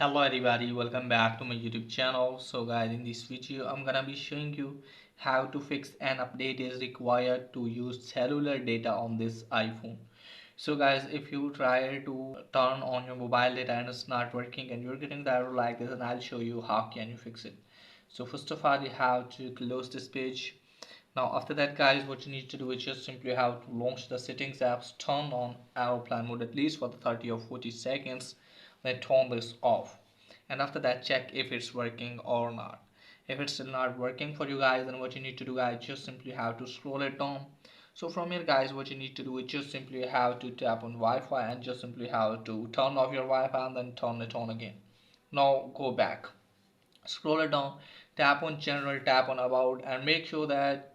Hello everybody, welcome back to my YouTube channel. So guys, in this video I'm gonna be showing you how to fix an update is required to use cellular data on this iPhone. So guys, if you try to turn on your mobile data and it's not working and you're getting the error like this, and I'll show you how can you fix it. So first of all, you have to close this page. Now after that guys, what you need to do is just simply have to launch the settings apps, turn on aeroplane mode at least for the 30 or 40 seconds, then turn this off, and after that check if it's working or not. If it's still not working for you guys, then what you need to do guys, just simply have to scroll it down. So from here guys, what you need to do is just simply have to tap on Wi-Fi and just simply have to turn off your Wi-Fi and then turn it on again. Now go back, scroll it down, tap on general, tap on about, and make sure that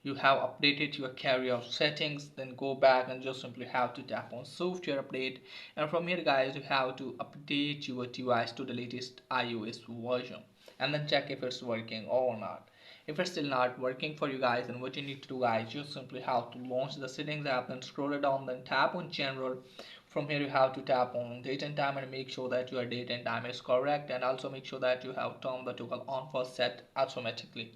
you have updated your carrier settings. Then go back and just simply have to tap on software update, and from here guys, you have to update your device to the latest iOS version and then check if it's working or not. If it's still not working for you guys, then what you need to do guys, just simply have to launch the settings app, then scroll it down, then tap on general. From here you have to tap on date and time and make sure that your date and time is correct, and also make sure that you have turned the toggle on for set automatically.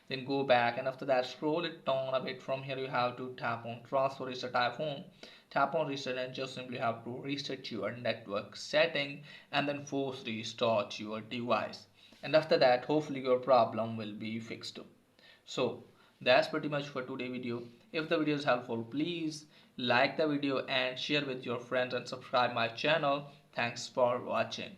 Then go back, and after that scroll it down a bit. From here you have to tap on transfer reset iPhone, tap on reset, and just simply have to reset your network setting and then force restart your device, and after that hopefully your problem will be fixed too. So that's pretty much for today video. If the video is helpful, please like the video and share with your friends and subscribe my channel. Thanks for watching.